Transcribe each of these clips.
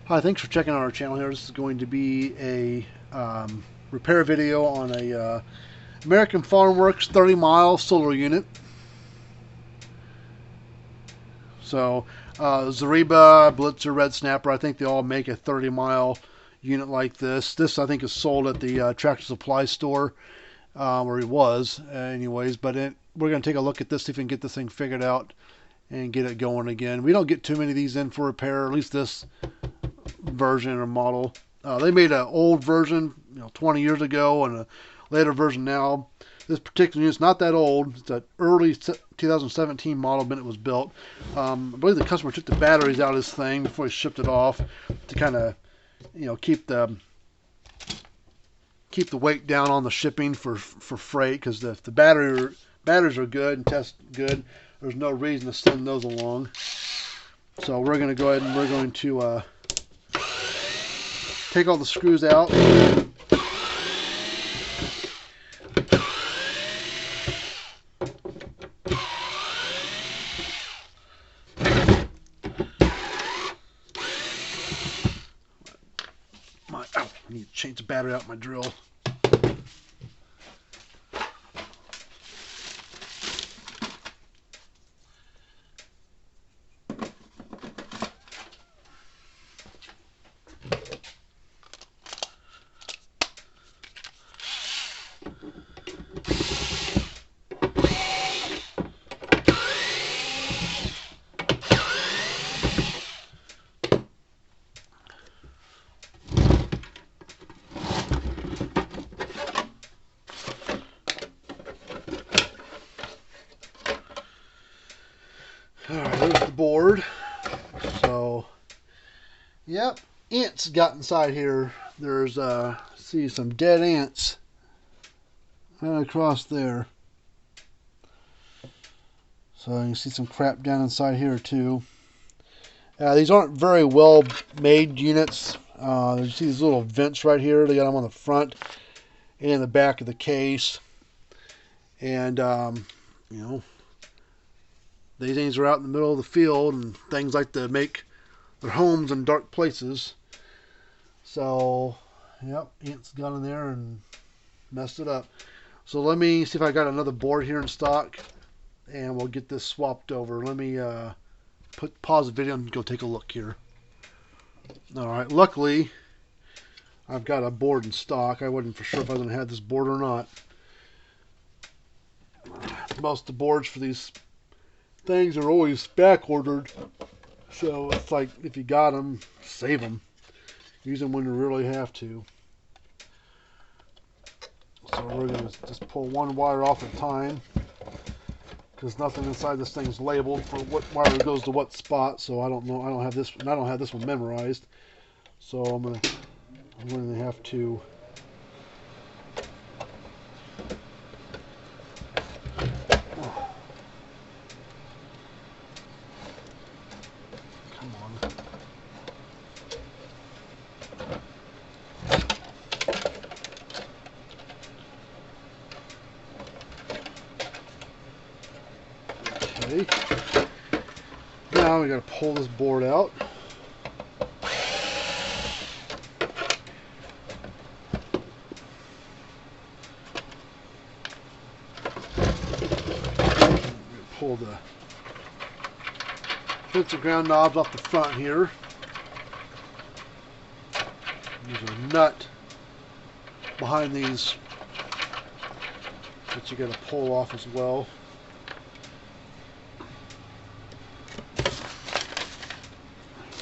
Hi, thanks for checking out our channel here. This is going to be a repair video on a American Farmworks 30-mile solar unit. So Zareba, Blitzer, Red Snapper, I think they all make a 30-mile unit like this. This I think is sold at the Tractor Supply store, where it was anyways. But we're going to take a look at this, see if we can get this thing figured out and get it going again. We don't get too many of these in for repair, at least this version or model. They made an old version, 20 years ago, and a later version now. This particular unit's not that old. It's an early 2017 model when it was built. I believe the customer took the batteries out of this thing before he shipped it off to kind of, keep the weight down on the shipping for freight, because if the batteries are good and test good, there's no reason to send those along. So we're going to go ahead and we're going to take all the screws out. I need to change the battery out my drill. Alright, there's the board. So, yep, ants got inside here. There's, see some dead ants right across there. So you can see some crap down inside here too. These aren't very well made units. You see these little vents right here. They got them on the front and the back of the case. And, these things are out in the middle of the field, and things like to make their homes in dark places. So, yep, ants got in there and messed it up. So let me see if I got another board here in stock, and we'll get this swapped over. Let me pause the video and go take a look here. Alright, luckily I've got a board in stock. I wasn't for sure if I was going to have this board or not. Most of the boards for these things are always back ordered, so it's like if you got them, save them. Use them when you really have to. So we're going to just pull one wire off at a time, because nothing inside this thing's labeled for what wire goes to what spot. So I don't know. I don't have this one memorized. So I'm going to have to. Now we got to pull this board out. Pull the sensor ground knobs off the front here. There's a nut behind these that you got to pull off as well.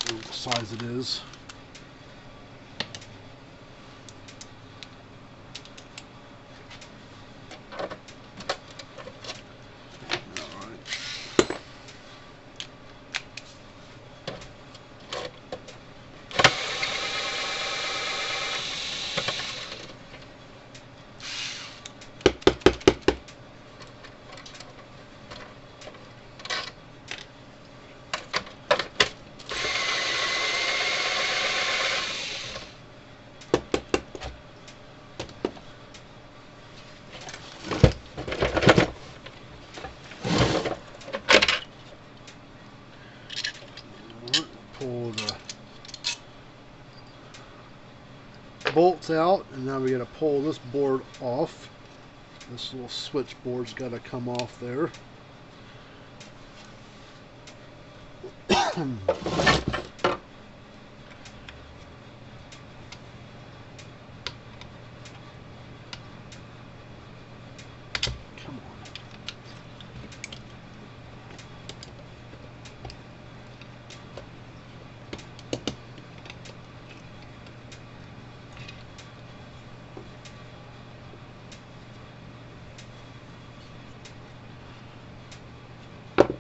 What size it is. bolts out, and now we got to pull this board off. This little switchboard's got to come off there. Come on.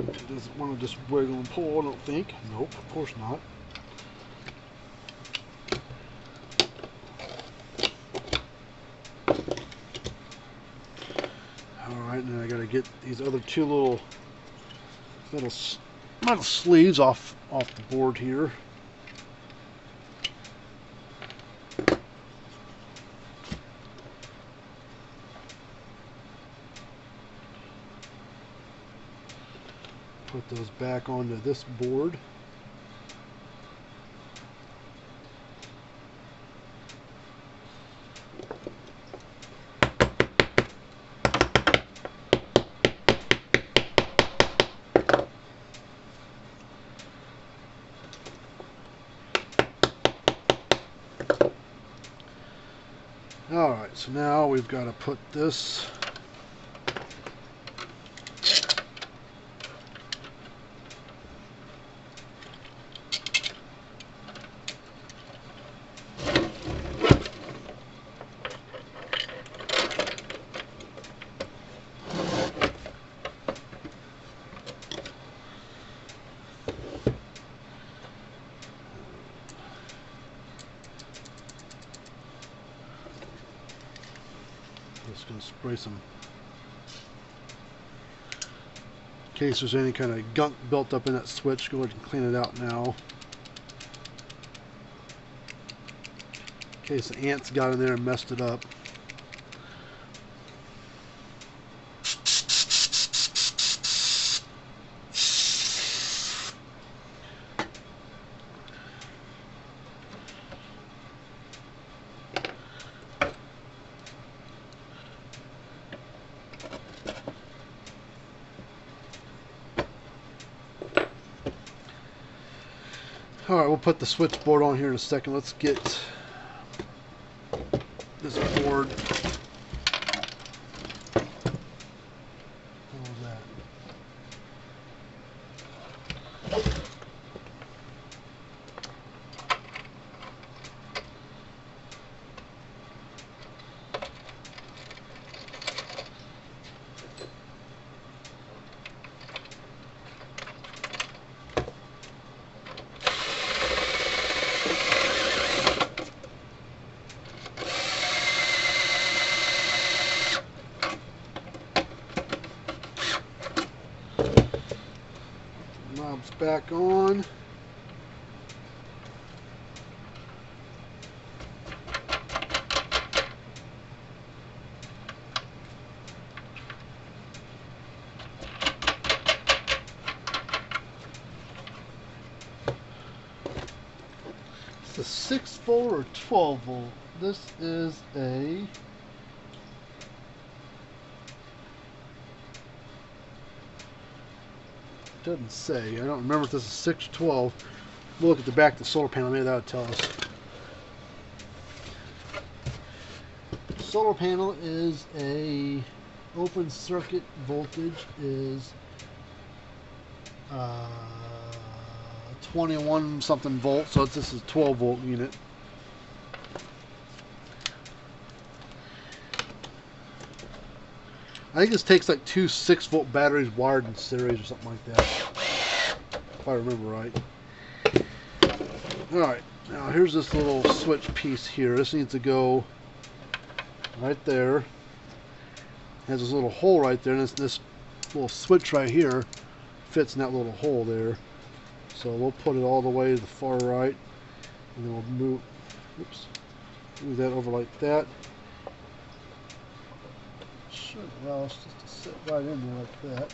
It doesn't want to just wiggle and pull, I don't think. Nope, of course not. Alright, now I gotta get these other two little metal sleeves off the board here. Put those back onto this board. Alright, so now we've got to put this just going to spray some, in case there's any kind of gunk built up in that switch. Go ahead and clean it out now. In case the ants got in there and messed it up. Alright, we'll put the switchboard on here in a second. Let's get this board. What was that? Knobs back on. It's a 6 volt or 12 volt. This is a doesn't say. I don't remember if this is 612. We'll look at the back of the solar panel. Maybe that'll tell us. Solar panel is a open circuit voltage is 21 something volts. So this is a 12 volt unit. I think this takes like two 6 volt batteries wired in series or something like that, if I remember right. Alright, now here's this little switch piece here. This needs to go right there. It has this little hole right there, and this little switch right here fits in that little hole there. So we'll put it all the way to the far right, and then we'll move that over like that. Should allow us just to sit right in there like that.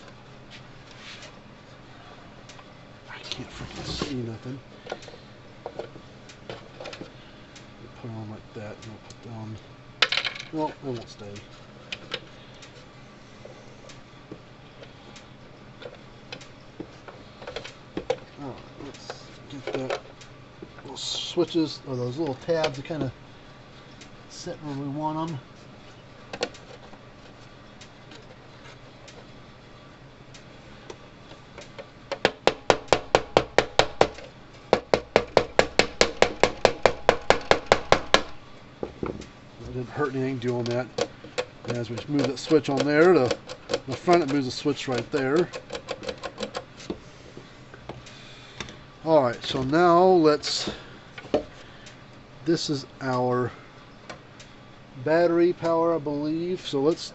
I can't freaking see nothing. Put it on like like that. And we'll put down. Well, it won't stay. Alright, let's get that. Those switches, or those little tabs, to kind of set where we want them. It didn't hurt anything doing that. And as we move that switch on there, the front, it moves the switch right there. Alright, so now this is our battery power, I believe. So let's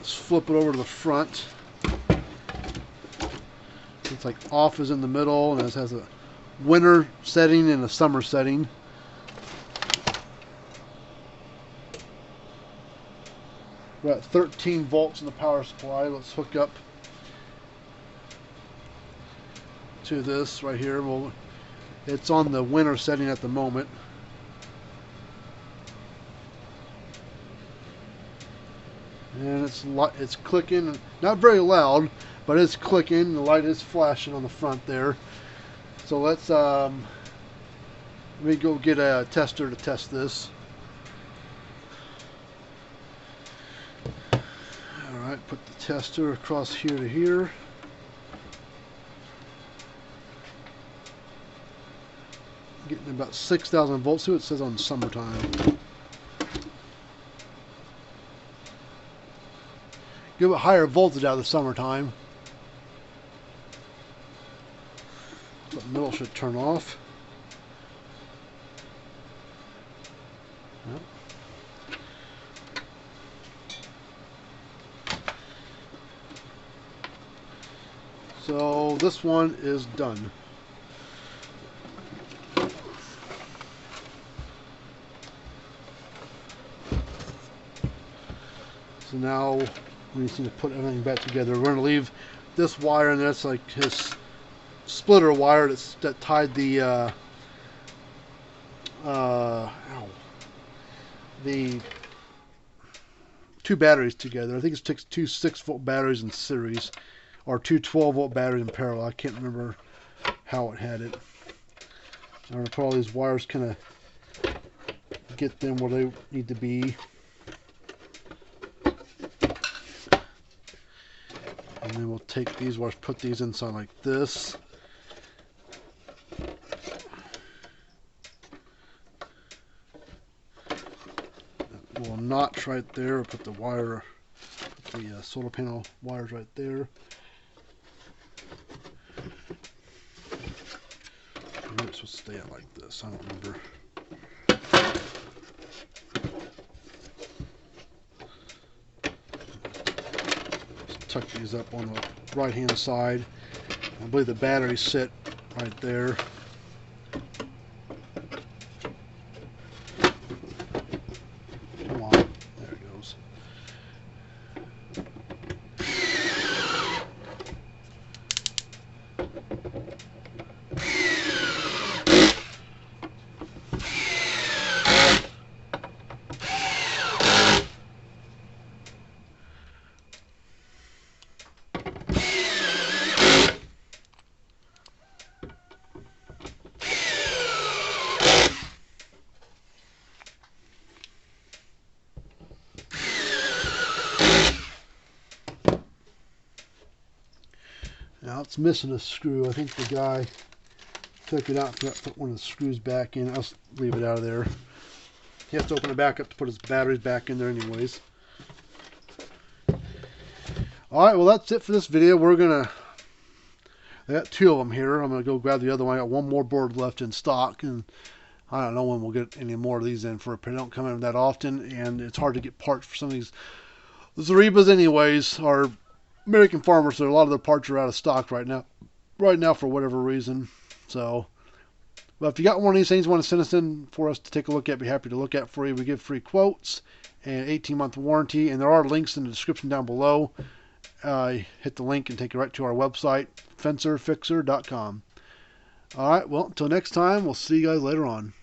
flip it over to the front. It's like off is in the middle, and it has a winter setting and a summer setting. We're at 13 volts in the power supply. Let's hook up to this right here. Well, it's on the winter setting at the moment. And it's clicking, not very loud, but it's clicking. The light is flashing on the front there. So let's let me go get a tester to test this. Alright, put the tester across here to here. Getting about 6,000 volts. See what it says on summertime. Give it higher voltage out of the summertime. The middle should turn off. Yep. So this one is done. So now we just need to put everything back together. We're going to leave this wire in there. It's like his splitter wire that tied the two batteries together. I think it takes two 6-volt batteries in series, or two 12-volt batteries in parallel. I can't remember how it had it. I'm going to put all these wires, kind of get them where they need to be. And then we'll take these wires, put these inside like this. That little notch right there. We'll put the wire, put the solar panel wires right there. Maybe it's supposed to stay out like this. I don't remember. Tuck these up on the right hand side. I believe the batteries sit right there. Come on, there it goes. Now it's missing a screw. I think the guy took it out and forgot to put one of the screws back in. I'll leave it out of there. He has to open it back up to put his batteries back in there anyways. Alright, well that's it for this video. I got two of them here. I'm going to go grab the other one. I got one more board left in stock, and I don't know when we'll get any more of these in for repair. They don't come in that often, and it's hard to get parts for some of these Zarebas anyways, are American Farmers, so a lot of their parts are out of stock right now for whatever reason. So, but if you got one of these things you want to send us in for us to take a look at, be happy to look at for you. We give free quotes and 18-month warranty, and there are links in the description down below. Hit the link and take you right to our website, fencerfixer.com. All right, well, until next time, we'll see you guys later on.